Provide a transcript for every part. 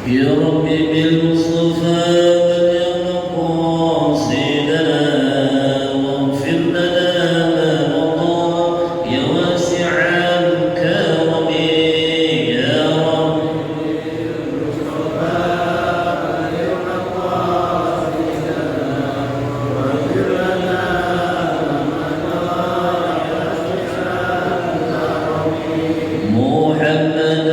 يا ربي بالمصطفى بلغ مقاصدنا واغفر لنا ما مضى يا واسع الكرم يا رب بالمصطفى بلغ مقاصدنا واغفر لنا ما مضى يا واسع الكرم محمد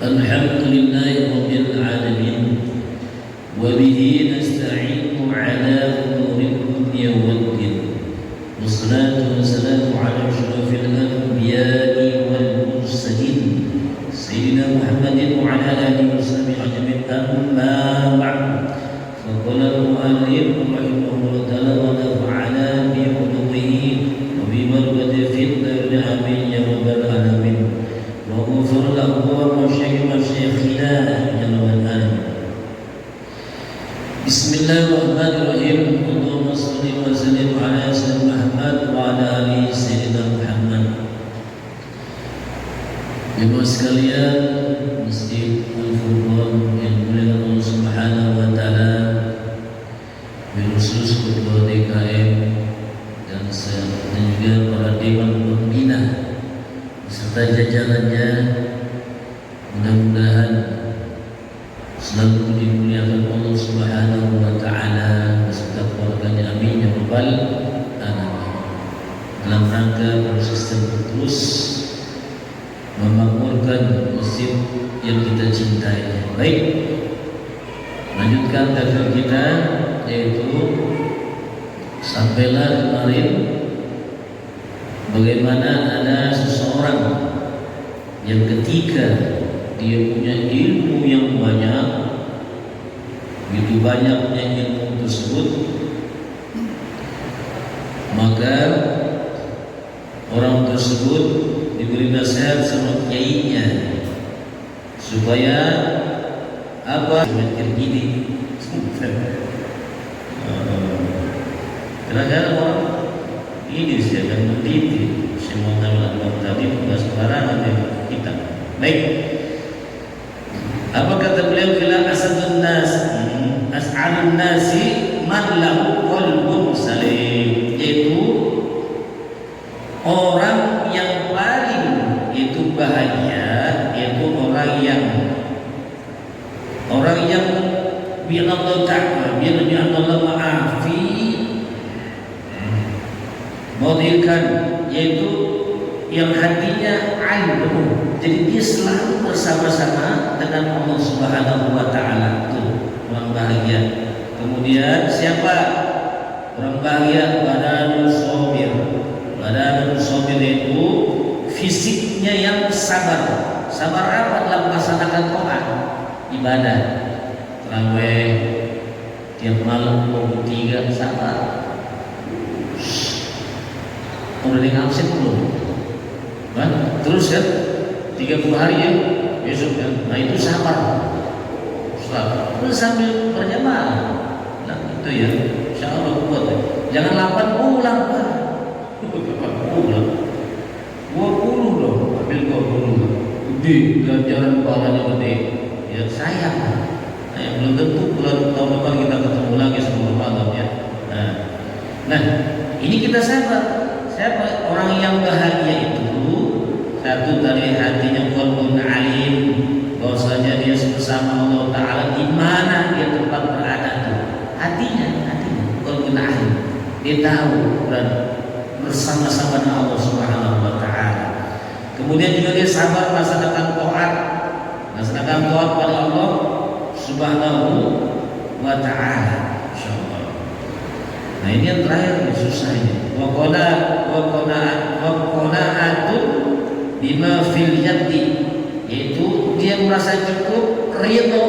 الحمد لله رب العالمين وبه نستعين على أمور الدنيا والدين والصلاة والسلام على أشرف الأنبياء والمرسلين سيدنا محمد وعلى آله وصحبه أجمعين أما بعد فقال المؤلف رحمه الله تعالى ونفعنا بعلومه وببركته في الدار آمين يا رب العالمين وغفر له ومشايخنا يا رب العالمين. بسم الله الرحمن الرحيم. اللهم صل وسلم على سيدنا محمد وعلى آله سيدنا Muhammad. Ibu sekalian, Masjid Al-Furqan yang dimuliakan Allah Subhanahu wa taala, khusus ketua DKM dan juga para dewan pembina beserta jajarannya, mudah-mudahan selalu dimuliakan Allah Subhanahu wa taala beserta keluarganya, amin ya rabbal alamin. Dalam rangka konsisten terus memakmurkan masjid yang kita cintai. Baik, lanjutkan tafsir kita, yaitu sampailah kemarin bagaimana ada seseorang yang ketika dia punya ilmu yang banyak, begitu banyaknya ilmu tersebut, maka orang tersebut diberi nasihat sama kiainya supaya apa macam ini. Kadang-kadang orang ini sih akan mendidik semua teman-teman tadi bukan sembarangan kita. Baik, apa kata beliau? Bila asadun nas as'alun nasi man lahu qalbun salim, yaitu orang yang paling itu bahagia, yaitu orang yang biar Allah ta'ala, biar Allah ma'afi modilkan, yaitu yang hatinya ilmu, jadi dia selalu bersama-sama dengan Allah Subhanahu wa taala. Itu orang bahagia. Kemudian siapa orang bahagia? Badanun sabir. Badanun sabir itu fisiknya yang sabar. Sabar apa? Dalam melaksanakan taat ibadah. Tarawih tiap malam 23 sabar. Udah ngabsen belum? Kan? Terus kan 30 hari ya besok kan. Nah itu sabar. Terus sambil berjamaah. Nah itu ya, insyaallah kuat. Jangan 8 bulan Pak. 8 bulan. 20 loh, ambil 20. Gede, ganjaran pahalanya gede. Ya sayang. Nah, yang belum tentu bulan tahun depan kita ketemu lagi sebelum Ramadan ya. Nah, ini kita sabar. Siapa orang yang bahagia itu? Satu, dari hatinya qalbun alim, bahwasanya dia bersama Allah Taala di mana dia tempat berada tuh. Hatinya qalbun alim. Dia tahu berada bersama-sama dengan Allah Subhanahu wa taala. Kemudian juga dia sabar melaksanakan taat pada Allah Subhanahu wa taala. Insyaallah. Nah ini yang terakhir yang susah ini. Waqana'atun bima fil yadi, yaitu dia merasa cukup, ridho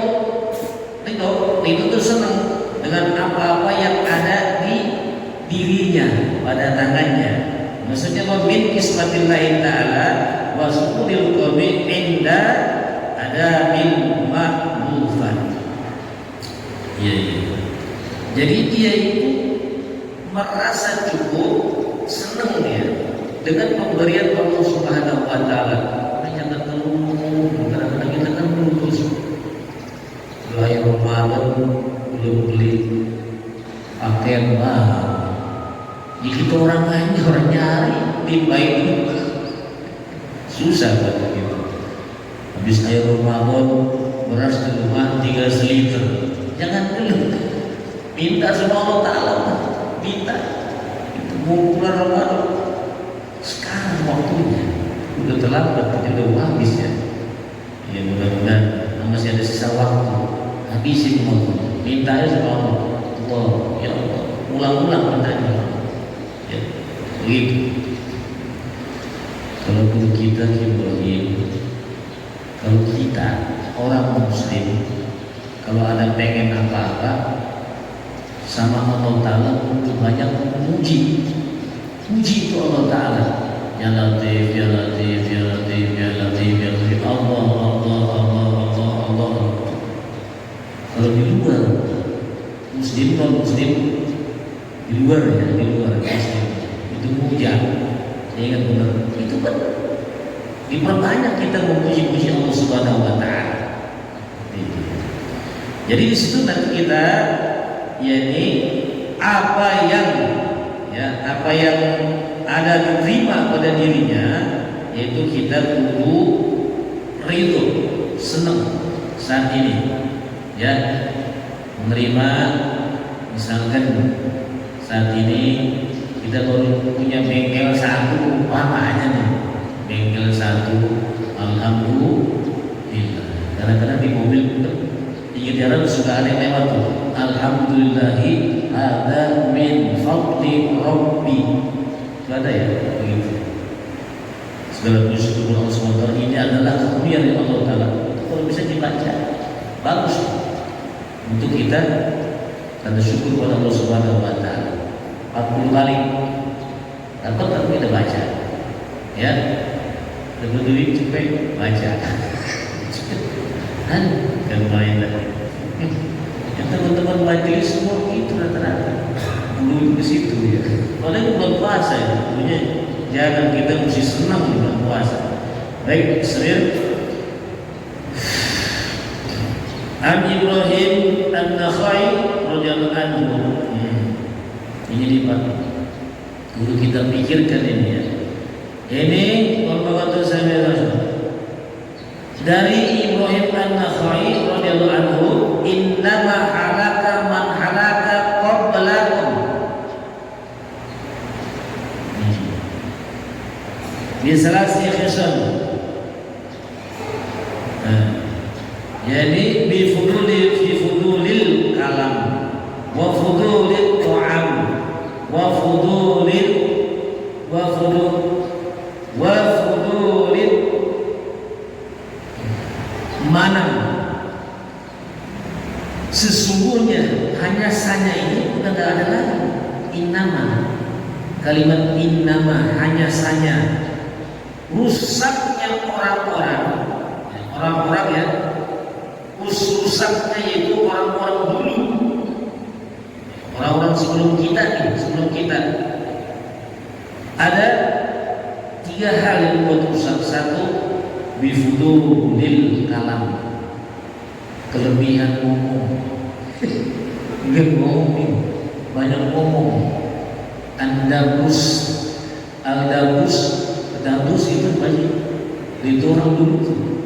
itu senang dengan apa-apa yang ada di dirinya, pada tangannya. Maksudnya min kismatillahi ta'ala wa suqudil qalbi inda ada bil ma'rufat. Iya. Jadi dia itu merasa cukup, senang dia dengan pemberian Allah Subhanahu wa taala. Jangan terlalu, kadang-kadang kita kan lulus lahir Ramadan belum beli pakaian baru. Ya kita orang nyari timba itu susah buat kita. Habis air Ramadan beras di rumah 3 liter. Jangan dulu, minta sama Allah Ta'ala, minta. Itu bulan Ramadan. Sekarang waktunya udah terlambat, udah habis ya. Ya mudah-mudahan masih ada sisa waktu, habisin waktu. Minta aja sama Allah. Allah, ya Allah, ulang-ulang mintanya. Ya, begitu. Kalau dulu kita Ibrahim, kalau kita orang Muslim, kalau ada pengen apa-apa sama Allah Ta'ala untuk banyak memuji itu Allah Ta'ala. Ya Latif, ya Latif, ya Latif, ya Latif, ya Latif. Allah. Kalau di luar Muslim, non Muslim, di luar Muslim itu muja. Saya ingat benar, itu kan diperbanyak kita memuji-puji Allah Subhanahu wa Ta'ala. Jadi di situ nanti kita apa yang ada diterima pada dirinya, yaitu kita kudu ridho, senang saat ini, ya, menerima. Misalkan saat ini kita baru punya bengkel 1, umpamanya nih, bengkel 1, alhamdulillah. Kadang-kadang di mobil di jalan suka ada yang lewat tuh, alhamdulillahi ada min fadli rabbi. Itu ada ya, begitu. Segala puji syukur Allah SWT, ini adalah karunia dari Allah Ta'ala. Kalau bisa dibaca, bagus untuk kita karena syukur kepada Allah Subhanahu wa Ta'ala. 40 kali dapat tapi kita baca, ya. Dapat duit cepet baca, kan main lagi. Yang teman-teman majelis semua itu rata-rata dulu ke situ ya. Kalau itu bulan puasa ya, punya jangan kita mesti senang di bulan puasa. Baik, Israel. An Ibrahim An-Nakhai radhiyallahu anhu. Ini lipat. Dulu kita pikirkan ini ya. Ini perkataan saya dari Ibrahim An-Nakhai radhiyallahu anhu, innama halaka man halaka qablakum. Biasalah si khisan. Jadi fi fudulil kalam wa fudulil ta'am wa fudulil mana sesungguhnya hanya saja ini udah nggak ada lagi. Innama, kalimat innama, hanya saja, rusaknya orang-orang ya, rusaknya yaitu orang-orang dulu, orang-orang sebelum kita ada 3 hal yang membuat rusak. 1, bifudulil kalam, kelebihan ngomong. Banyak ngomong. Aldabus itu banyak. Itu orang dulu tuh.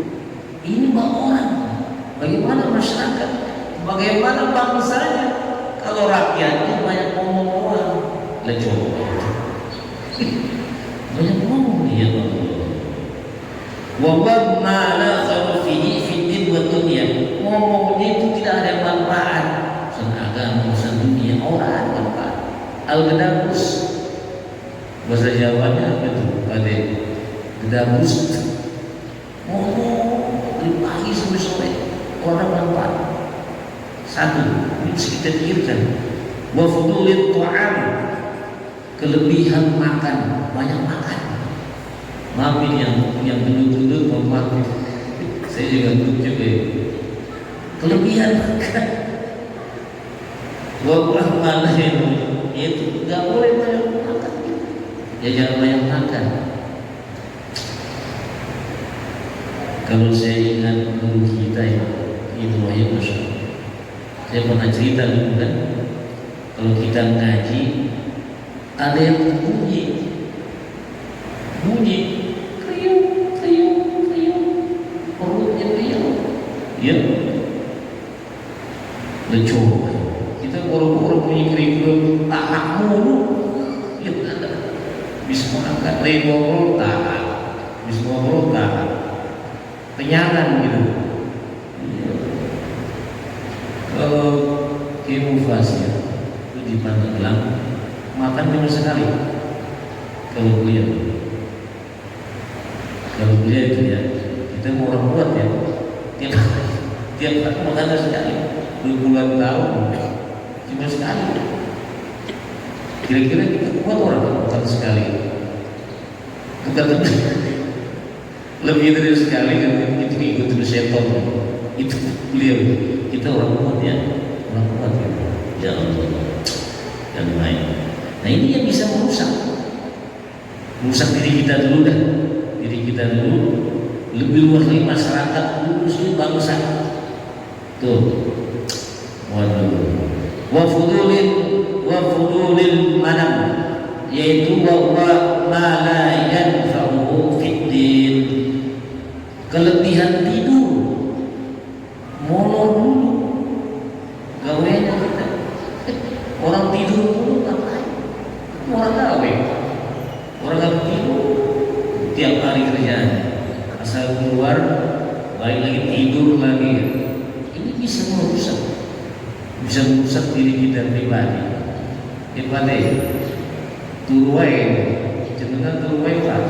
Ini orang. Bagaimana masyarakat? Bagaimana bangsanya? Kalau rakyatnya banyak ngomong orang, coba. Banyak ngomong dia Allah. Wabab mala kharufihi fiddin wa dunia. Ngomongnya itu tidak ada manfaat. Urusan agama, urusan dunia, orang ada manfaat. Al-Gedabus, bahasa Jawanya apa itu? Pade Gedabus. Ngomong dari pagi sampai sore, orang nampak. Satu, ini bisa kita pikirkan. Wa fudulit ta'am, kelebihan makan, banyak makan. Maafin yang duduk-duduk memang saya juga duduk juga ya. Kelebihan makan. Wa mana itu nggak boleh banyak makan. Ya jangan banyak makan. Kalau saya ingat guru kita ya, itu Wahyu Besar. Saya pernah cerita dulu kan, kalau kita ngaji ada yang bunyi, kriuk, perutnya kriuk, ya, lecu. Kita boro-boro bunyi kriuk, tahan mulu, ya ada. Bisa mengangkat ngobrol tahan, bisa ngobrol tahan, kenyangan gitu. Kalau kemufasya itu di Pandeglang makan cuma sekali. Kalau beliau itu ya, kita mau orang kuat ya, tiap hari makan sekali, 2 bulan tahun cuma sekali. Kira-kira kita kuat orang makan sekali? Bukan lebih dari sekali kan, itu ikut seton. Itu beliau. Kita orang kuat ya, ya Allah, dan lain. Nah ini yang bisa merusak diri kita dulu dah, lebih luas lagi masyarakat, lulus ini bangsa. Tuh, waduh, wa fudulil manam, yaitu wa ma la yanfa'u fid din, kelebihan tidur. Molor dulu gawainya kita. Orang tidur dulu ngapain? Orang gawe. Orang tidur tiap hari kerjaan. Asal keluar balik lagi tidur lagi. Ini bisa merusak diri kita pribadi. Daripada turuai, jenengan turuai pak.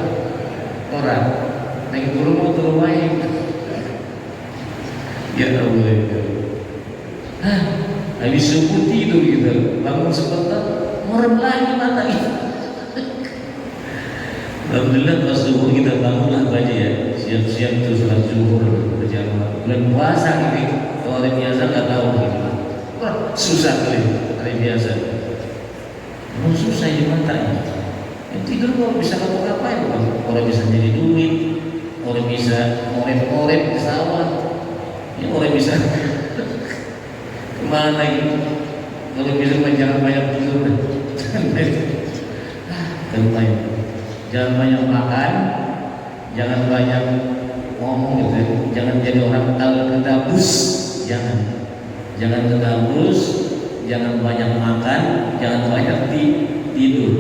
Orang naik turun mau turuai. Ya Allah, habis subuh tidur gitu, bangun sebentar, merem lagi mata itu. Alhamdulillah pas subuh kita bangunlah baca ya, siap-siap tuh sholat zuhur berjamaah. Bulan puasa gitu, kalau hari biasa nggak tahu gitu. Wah susah kali hari biasa. Memang susah di mata ini. Yang tidur kok bisa ngapa-ngapain bang? Orang bisa jadi duit, orang bisa ngorek-ngorek di sawah. Ya orang bisa kemana gitu? Kalau bisa jangan banyak tidur, jangan banyak makan, jangan banyak ngomong gitu, jangan jadi orang kedabus, jangan kedabus, jangan banyak makan, jangan banyak tidur.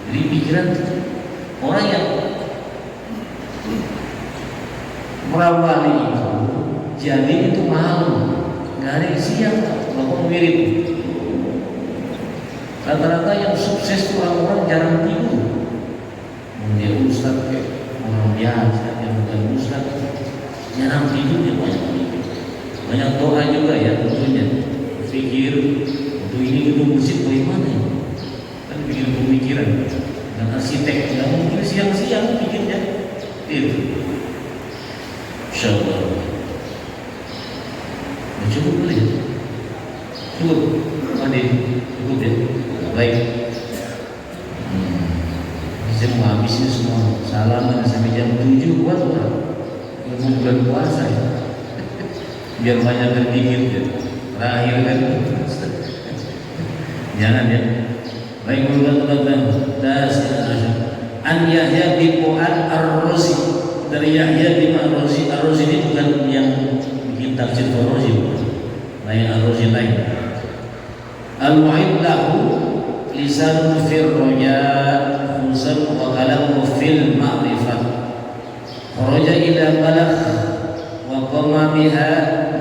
Jadi pikiran orang yang merawali itu jadi itu malu, nggak ada yang siap melakukan mirip. Rata-rata yang sukses itu orang-orang jarang tidur. Dia ustaz, orang biasa yang bukan ustaz, jarang tidur, dia banyak doa juga ya tentunya. Pikir untuk ini gedung masjid bagaimana ya? Kan bikin pemikiran. Dan arsitek nggak mungkin siang-siang pikirnya itu. Insyaallah. Cukup boleh ya? Cukup. Cukup ya? Baik. Saya mau habisin semua salaman sampai jam 7 buat orang. Bulan puasa ya. Biar banyak berpikir ya. Terakhir kan. Jangan ya. Baik teman-teman. An Yahya bin Mu'ad Ar-Razi, dari Yahya bin Ar-Razi. Ar-Razi ini bukan yang bikin tafsir Ar-Razi, lain Ar-Razi lain. Al-Mu'id lahu lisan fil roja, khuzan wa kalamu fil ma'rifah. Roja ila balagh wa qama biha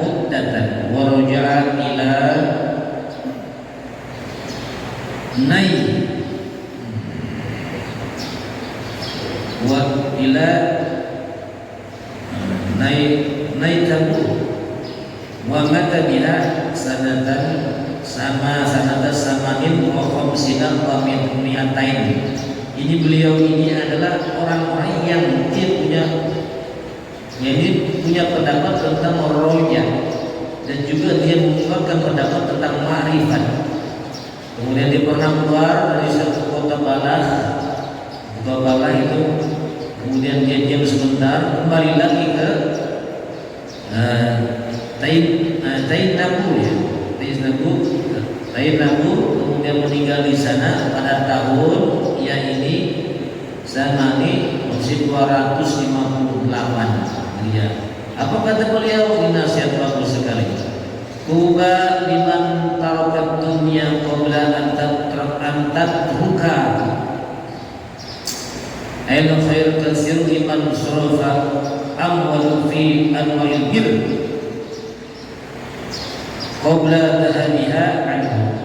muddatan wa roja'a ila nai wa ila nai tabu wa mata biha sanatan sanata samanin wa khamsina wa mi'atain. Ini beliau ini adalah orang-orang yang dia punya pendapat tentang rohnya, dan juga dia mengungkapkan pendapat tentang ma'rifat. Kemudian dia pernah keluar dari satu kota Balah itu, kemudian dia diam sebentar, kembali lagi ke Tain Nabu, kemudian meninggal di sana pada tahun Zamani 258 ya. Apa kata beliau? Ini nasihat bagus sekali. Tuba liman tarakat dunya qabla an tatruka. Aina khair katsir liman sarafa amwal fi anwa'il bir qabla dhahaniha anhu.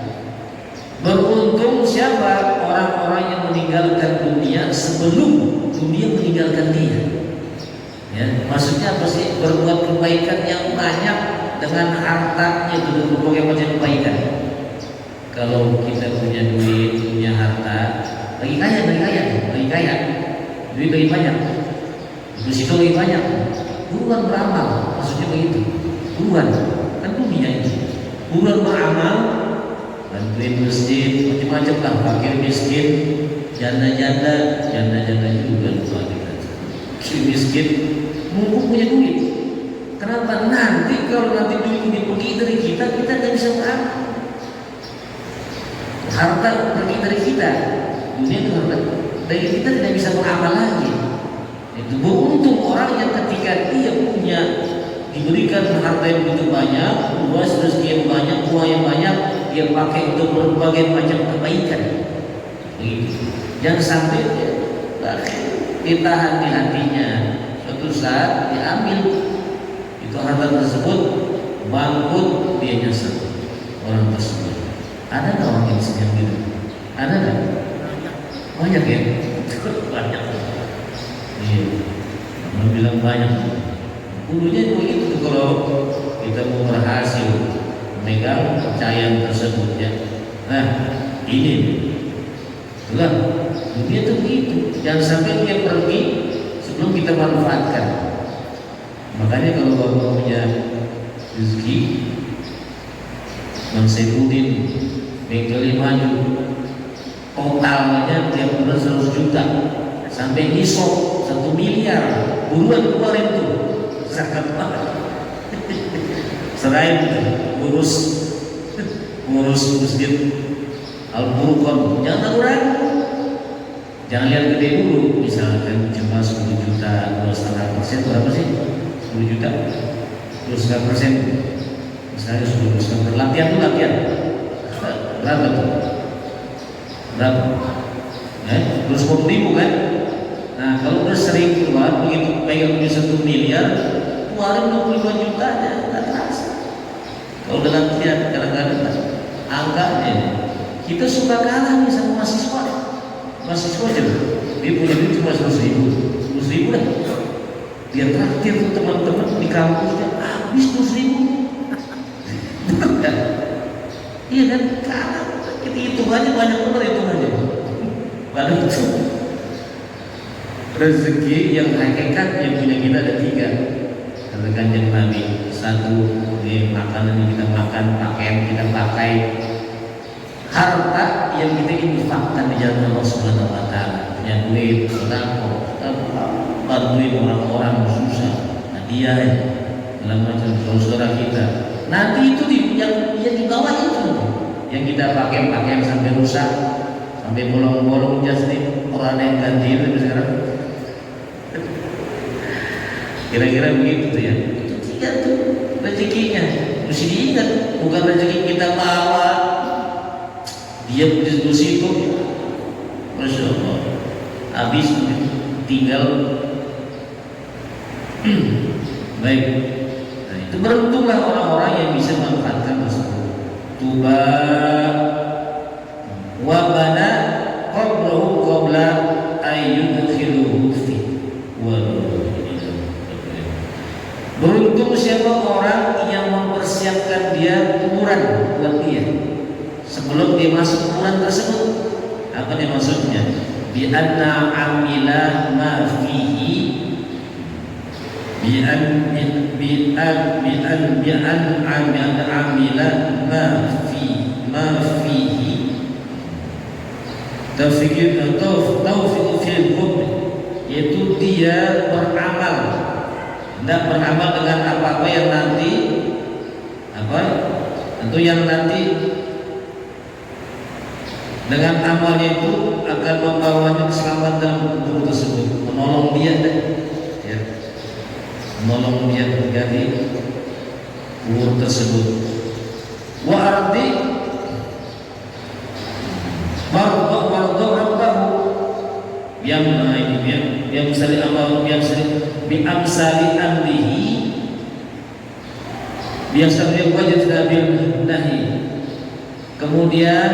Beruntung siapa orang-orang yang meninggalkan dunia sebelum dunia meninggalkan dia. Ya, maksudnya apa sih? Berbuat kebaikan yang banyak dengan hartanya itu, berbagai macam kebaikan. Kalau kita punya duit, punya harta, lagi kaya, duit lagi banyak, di situ lagi banyak, buruan beramal, maksudnya begitu. Buruan, kan dunia itu. Buruan beramal, bantuin masjid, macam-macam lah, fakir miskin, janda-janda juga lupa kita. Si miskin, mumpung punya duit. Kenapa? Nanti kalau nanti duit ini pergi dari kita nggak bisa beramal. Harta pergi dari kita, dunia itu harta dari kita tidak bisa beramal lagi. Itu beruntung orang yang ketika dia punya diberikan harta yang begitu banyak, luas rezeki yang banyak, uang yang banyak, dia pakai untuk berbagai macam kebaikan. Jangan sampai ditahan di hatinya, suatu saat diambil itu harta tersebut, bangkrut, dia nyesel orang tersebut. Ada nggak orang yang sedang gitu? Ada nggak? Banyak ya? Banyak. Iya, orang bilang banyak. Dulunya begitu kalau kita mau berhasil memegang kepercayaan tersebut ya. Nah, ini itulah dunia itu begitu. Jangan sampai dia pergi sebelum kita manfaatkan. Makanya kalau bapak punya rezeki, Bang Saifuddin bengkel maju, totalnya tiap bulan 100 juta sampai nisab 1 miliar, buruan keluarin tuh zakat banget. Selain ngurus masjid Al-Furqan, jangan ragu. Jangan lihat gede dulu, misalkan cuma 10 juta, 2,5% berapa sih? 10 juta, 2,5%. Misalnya 10%, latihan tuh latihan. Berapa tuh? Berapa? Terus 10.000 kan? Nah kalau udah sering keluar, begitu pegang di 1 miliar, keluarin 25 juta aja, nggak terasa. Kalau udah latihan, kadang-kadang angkanya, kita suka kalah nih sama mahasiswa aja, dia punya duit cuma 100.000 dah. Dia traktir tuh teman-teman di kampusnya, habis 100.000. Iya kan, kalah. Kita hitungannya banyak bener hitungannya. Padahal itu rezeki yang hakikat yang punya kita ada 3. Kata Kanjeng Nabi, 1 di makanan yang kita makan, pakaian kita pakai, harta yang kita infakkan di jalan Allah Subhanahu wa taala. Punya duit, sedekah, bantuin orang-orang susah, hadiah dalam macam saudara kita. Nanti itu yang di bawah itu yang kita pakai pakaian sampai rusak, sampai bolong-bolong jas nih, orang yang ganti itu sekarang. Kira-kira begitu tuh ya. Itu 3 tuh rezekinya. Mesti diingat, bukan rezeki kita bawa. Dia di situ, Masya Allah, habis tinggal. Baik. Nah, itu beruntunglah orang-orang yang bisa memanfaatkan tersebut. Tuba wa ukuran buat dia sebelum dia masuk ukuran tersebut. Apa nih maksudnya? Bi anna amila ma fihi bi an amila ma fihi taufiq fil hukm, yaitu dia beramal, tidak beramal dengan apa-apa yang nanti tentu yang nanti dengan amalnya itu akan membawanya keselamatan dalam kubur tersebut, menolong dia ya, menolong dia ketika di kubur tersebut. Wa ardi mardo rabbahu yang sali amal yang sali bi amsali amrihi biasa wajib bil nahi. Kemudian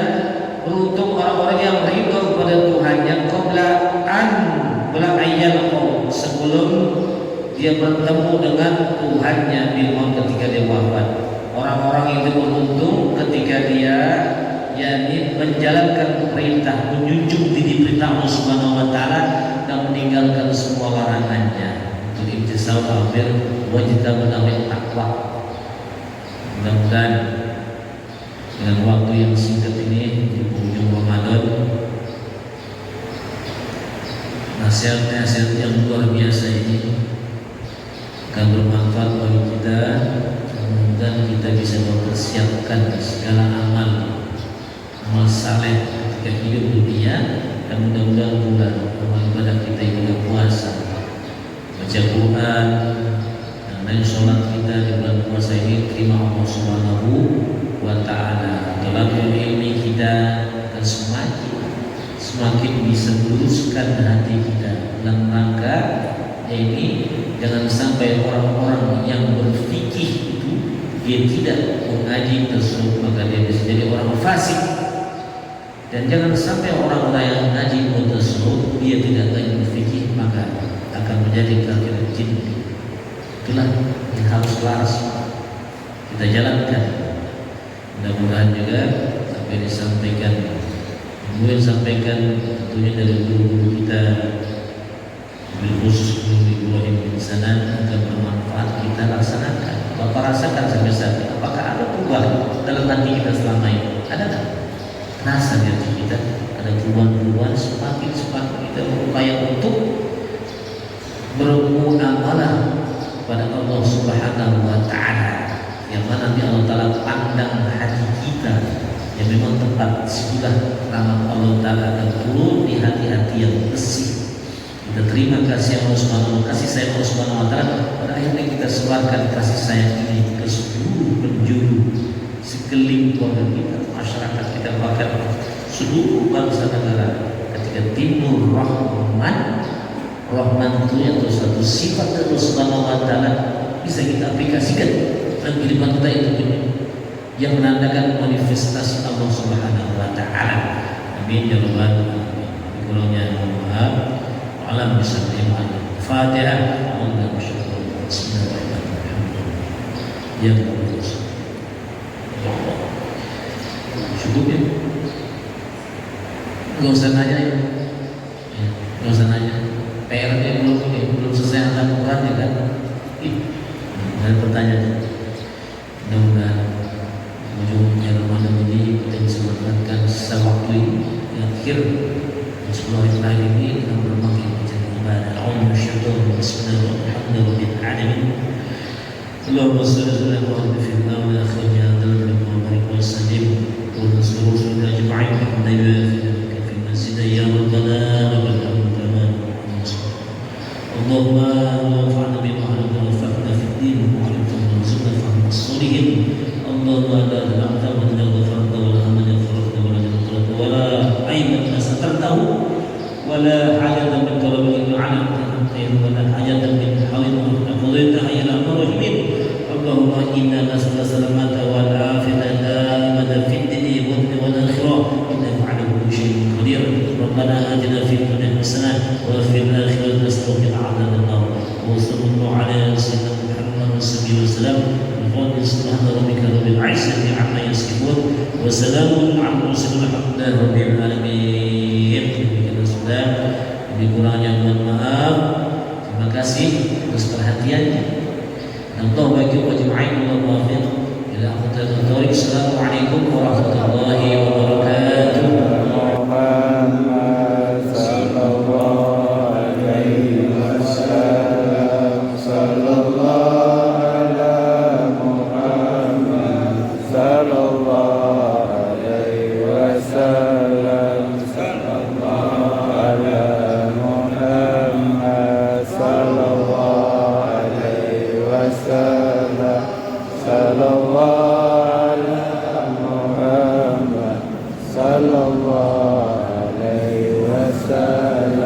beruntung orang-orang yang ridho kepada Tuhannya qabla ayyalqahu, sebelum dia bertemu dengan Tuhannya bil maut, ketika dia wafat. Orang-orang itu beruntung ketika dia menjalankan perintah, menjunjung tinggi perintah Allah Subhanahu wa taala dan meninggalkan semua larangannya. Untuk imtisal al-bir wajib menamai takwa. Mudah-mudahan dengan waktu yang singkat ini di penghujung Ramadan, nasihat-nasihat yang luar biasa ini akan bermanfaat bagi kita, dan kita bisa mempersiapkan segala amal saleh ketika hidup dunia, dan mudah-mudahan bulan amal ibadah kita ibadah puasa, baca Quran dan lain sholat kita di bulan puasa ini terima Allah Subhanahu wa ta'ala. Tolakul ilmi kita akan semakin bisa meluruskan hati kita dalam rangka ini. Jangan sampai orang-orang yang berfikih itu dia tidak mengaji tersebut, maka dia bisa jadi orang fasik. Dan jangan sampai orang-orang yang mengaji tersebut dia tidak lagi berfikih, maka akan menjadi kafir jin. Itulah yang harus laras kita jalankan. Mudah-mudahan juga sampai disampaikan, kemudian sampaikan tentunya dari guru-guru kita, khusus Guru Ibrahim bin Sanan, akan bermanfaat kita laksanakan. Bapak rasakan sampai saat ini, apakah ada perubahan dalam hati kita selama ini? Ada tak? Rasa di hati kita ada perubahan-perubahan, semakin kita berupaya untuk bermuamalah kepada Allah Subhanahu wa ta'ala, yang mana Allah Ta'ala pandang hati kita yang memang tepat. Sesudah rahmat Allah Ta'ala akan turun di hati-hati yang bersih. Kita terima kasih Allah Subhanahu wa ta'ala, kasih sayang Allah Subhanahu wa ta'ala, pada akhirnya kita sebarkan kasih sayang ini ke seluruh penjuru sekeliling keluarga kita, masyarakat kita, bahkan seluruh bangsa negara. Ketika timbul Rahman itu yaitu satu sifat dari Allah Subhanahu wa ta'ala bisa kita aplikasikan dalam kehidupan kita, itu yang menandakan manifestasi Allah Subhanahu wa ta'ala. Amin ya rabbal alamin. Kurangnya mohon alam bisa beriman. Fatihah. Bismillahirrahmanirrahim. Ya Allah. Cukup ya. Gak usah nanya ya. Gak usah nanya. PR-nya belum selesai angkat Quran ya kan? Ada pertanyaan. Mudah-mudahan ujungnya Ramadan ini kita bisa manfaatkan sisa waktu ini di akhir 10 hari terakhir ini dengan berbagai macam ibadah. Bismillahirrahmanirrahim. Allahumma salli ala Muhammad fi al-awwal wa akhir ya dalil wa barik wa sallim wa sallallahu ajma'in bihamdihi fi masjid ya rabbana wal alamin. Allahumma anfa'na bima 'allamtana wa fi ad-din wa 'allimna warzuqna fahma as-solihin. Allahumma la ilaha illa anta ghafarta wa la hamda farata wa la jabrata wa la aiban satartahu wa la hajatan min talabil 'alamta wa la hajatan min hawlin qadaita ya al-rahimin. Allahumma inna nas'aluka salamata wal afiyata daimatan fid dunya wal akhirah innaka 'ala kulli shay'in qadir. Rabbana atina fid dunya hasanah wa fil akhirati hasanah wa qina adhaban nar. Wa sallallahu ala sayyidina Muhammad sallallahu alaihi wasallam. Subhana rabbika rabbil izzati amma yasifun wa salamun ala mursalin alhamdulillahi rabbil alamin. Demikian sudah, lebih kurangnya mohon maaf. Terima kasih atas perhatiannya. Dan Allah bagi wa jami'in wa muwaffiq ila aqdatul thoriq. Assalamualaikum warahmatullahi wabarakatuh. Sallallahu alaihi wasallam.